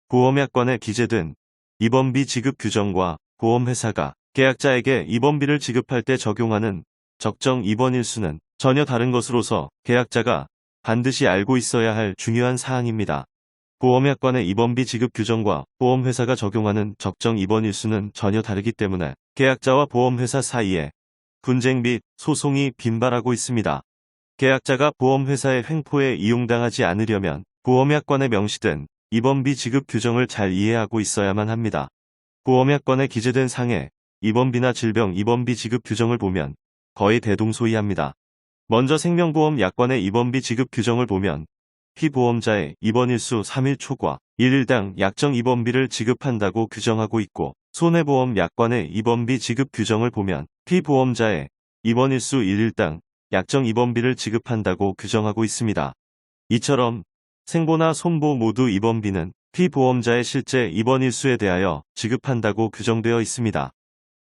보험약관에 기재된 입원비 지급 규정과 보험회사가 계약자에게 입원비를 지급할 때 적용하는 적정 입원일수는 전혀 다른 것으로서 계약자가 반드시 알고 있어야 할 중요한 사항입니다. 보험약관의 입원비 지급 규정과 보험회사가 적용하는 적정 입원일수는 전혀 다르기 때문에 계약자와 보험회사 사이에 분쟁 및 소송이 빈발하고 있습니다. 계약자가 보험회사의 횡포에 이용당하지 않으려면 보험약관에 명시된 입원비 지급 규정을 잘 이해하고 있어야만 합니다. 보험약관에 기재된 상해 입원비나 질병 입원비 지급 규정을 보면 거의 대동소이합니다. 먼저 생명보험 약관의 입원비 지급 규정을 보면 피보험자의 입원일수 3일 초과 1일당 약정 입원비를 지급한다고 규정하고 있고, 손해보험 약관의 입원비 지급 규정을 보면 피보험자의 입원일수 1일당 약정 입원비를 지급한다고 규정하고 있습니다. 이처럼 생보나 손보 모두 입원비는 피보험자의 실제 입원일수에 대하여 지급한다고 규정되어 있습니다.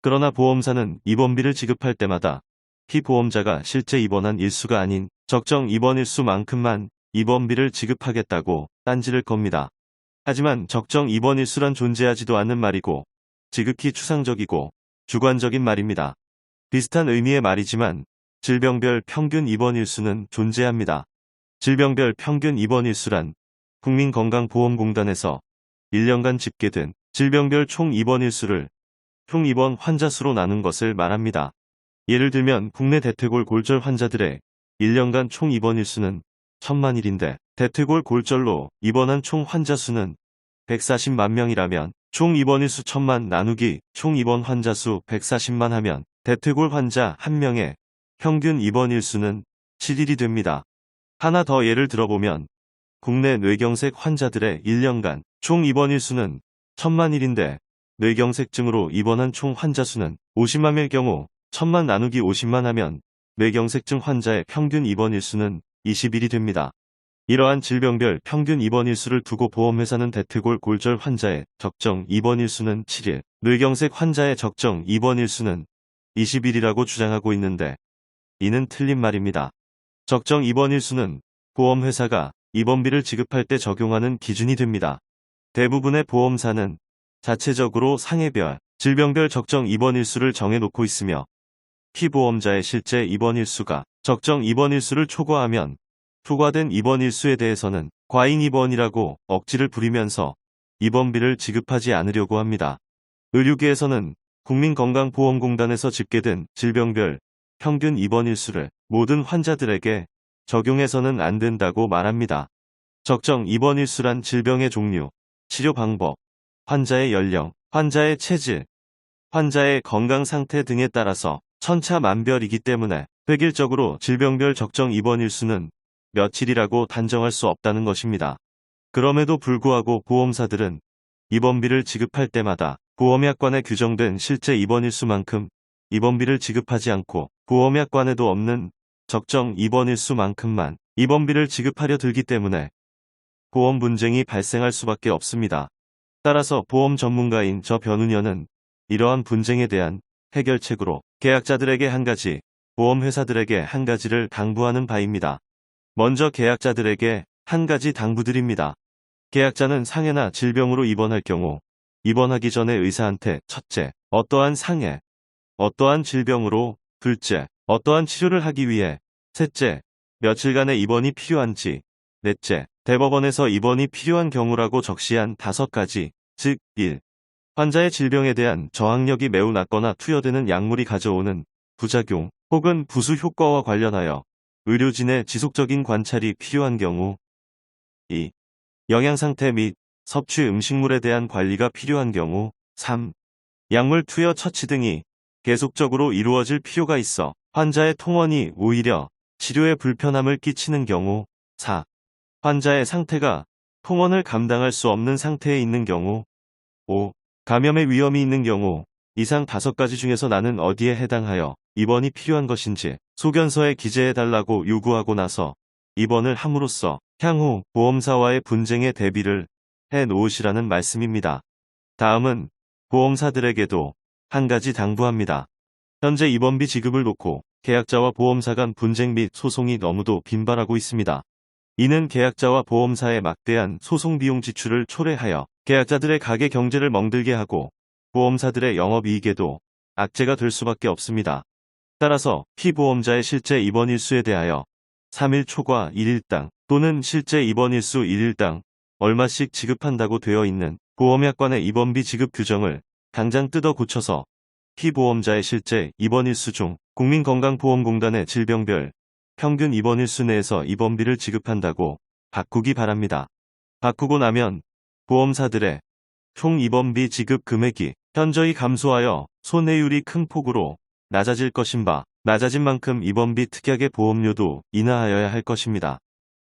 그러나 보험사는 입원비를 지급할 때마다 피보험자가 실제 입원한 일수가 아닌 적정 입원일수만큼만 입원비를 지급하겠다고 딴지를 겁니다. 하지만 적정 입원일수란 존재하지도 않는 말이고 지극히 추상적이고 주관적인 말입니다. 비슷한 의미의 말이지만 질병별 평균 입원일수는 존재합니다. 질병별 평균 입원일수란 국민건강보험공단에서 1년간 집계된 질병별 총 입원일수를 총 입원 환자 수로 나눈 것을 말합니다. 예를 들면 국내 대퇴골 골절 환자들의 1년간 총 입원일수는 1000만 일인데 대퇴골 골절로 입원한 총 환자 수는 140만 명이라면 총 입원일수 1000만 나누기 총 입원 환자 수 140만 하면 대퇴골 환자 1명의 평균 입원일수는 7일이 됩니다. 하나 더 예를 들어보면 국내 뇌경색 환자들의 1년간 총 입원일수는 1000만 일인데 뇌경색증으로 입원한 총 환자 수는 50만일 경우 1000만 나누기 50만 하면 뇌경색증 환자의 평균 입원일수는 20일이 됩니다. 이러한 질병별 평균 입원일수를 두고 보험회사는 대퇴골 골절 환자의 적정 입원일수는 7일, 뇌경색 환자의 적정 입원일수는 20일이라고 주장하고 있는데 이는 틀린 말입니다. 적정 입원일수는 보험회사가 입원비를 지급할 때 적용하는 기준이 됩니다. 대부분의 보험사는 자체적으로 상해별, 질병별 적정 입원일수를 정해놓고 있으며 피보험자의 실제 입원일수가 적정 입원일수를 초과하면 초과된 입원일수에 대해서는 과잉 입원이라고 억지를 부리면서 입원비를 지급하지 않으려고 합니다. 의료계에서는 국민건강보험공단에서 집계된 질병별 평균 입원일수를 모든 환자들에게 적용해서는 안 된다고 말합니다. 적정 입원일수란 질병의 종류, 치료 방법, 환자의 연령, 환자의 체질, 환자의 건강 상태 등에 따라서 천차만별이기 때문에 획일적으로 질병별 적정 입원일수는 며칠이라고 단정할 수 없다는 것입니다. 그럼에도 불구하고 보험사들은 입원비를 지급할 때마다 보험약관에 규정된 실제 입원일수만큼 입원비를 지급하지 않고 보험약관에도 없는 적정 입원일수만큼만 입원비를 지급하려 들기 때문에 보험 분쟁이 발생할 수밖에 없습니다. 따라서 보험 전문가인 저 변운현은 이러한 분쟁에 대한 해결책으로 계약자들에게 한 가지, 보험회사들에게 한 가지를 당부하는 바입니다. 먼저 계약자들에게 한 가지 당부드립니다. 계약자는 상해나 질병으로 입원할 경우 입원하기 전에 의사한테 첫째, 어떠한 상해, 어떠한 질병으로, 둘째, 어떠한 치료를 하기 위해, 셋째, 며칠간의 입원이 필요한지, 넷째, 대법원에서 입원이 필요한 경우라고 적시한 5가지, 즉 1. 환자의 질병에 대한 저항력이 매우 낮거나 투여되는 약물이 가져오는 부작용 혹은 부수 효과와 관련하여 의료진의 지속적인 관찰이 필요한 경우, 2. 영양상태 및 섭취 음식물에 대한 관리가 필요한 경우, 3. 약물 투여 처치 등이 계속적으로 이루어질 필요가 있어 환자의 통원이 오히려 치료에 불편함을 끼치는 경우, 4. 환자의 상태가 통원을 감당할 수 없는 상태에 있는 경우, 5. 감염의 위험이 있는 경우. 이상 5가지 중에서 나는 어디에 해당하여 입원이 필요한 것인지 소견서에 기재해달라고 요구하고 나서 입원을 함으로써 향후 보험사와의 분쟁에 대비를 해 놓으시라는 말씀입니다. 다음은 보험사들에게도 한 가지 당부합니다. 현재 입원비 지급을 놓고 계약자와 보험사 간 분쟁 및 소송이 너무도 빈발하고 있습니다. 이는 계약자와 보험사의 막대한 소송 비용 지출을 초래하여 계약자들의 가게 경제를 멍들게 하고 보험사들의 영업이익에도 악재가 될 수밖에 없습니다. 따라서 피보험자의 실제 입원 일수에 대하여 3일 초과 1일당 또는 실제 입원 일수 1일당 얼마씩 지급한다고 되어 있는 보험약관의 입원비 지급 규정을 당장 뜯어 고쳐서 피보험자의 실제 입원 일수 중 국민건강보험공단의 질병별 평균 입원 일수 내에서 입원비를 지급한다고 바꾸기 바랍니다. 바꾸고 나면 보험사들의 총 입원비 지급 금액이 현저히 감소하여 손해율이 큰 폭으로 낮아질 것인 바 낮아진 만큼 입원비 특약의 보험료도 인하하여야 할 것입니다.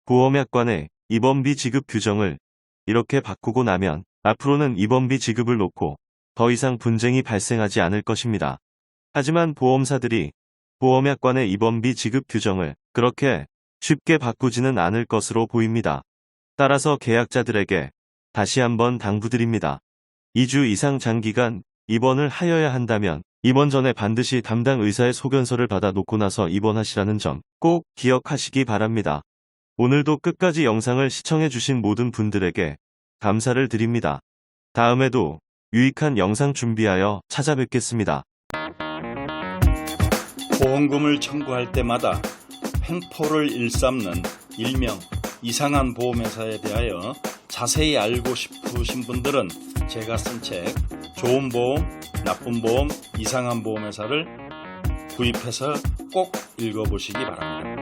보험약관의 입원비 지급 규정을 이렇게 바꾸고 나면 앞으로는 입원비 지급을 놓고 더 이상 분쟁이 발생하지 않을 것입니다. 하지만 보험사들이 보험약관의 입원비 지급 규정을 그렇게 쉽게 바꾸지는 않을 것으로 보입니다. 따라서 계약자들에게 다시 한번 당부드립니다. 2주 이상 장기간 입원을 하여야 한다면 입원 전에 반드시 담당 의사의 소견서를 받아 놓고 나서 입원하시라는 점 꼭 기억하시기 바랍니다. 오늘도 끝까지 영상을 시청해주신 모든 분들에게 감사를 드립니다. 다음에도 유익한 영상 준비하여 찾아뵙겠습니다. 보험금을 청구할 때마다 횡포를 일삼는 일명 이상한 보험회사에 대하여 자세히 알고 싶으신 분들은 제가 쓴 책 좋은 보험, 나쁜 보험, 이상한 보험회사를 구입해서 꼭 읽어보시기 바랍니다.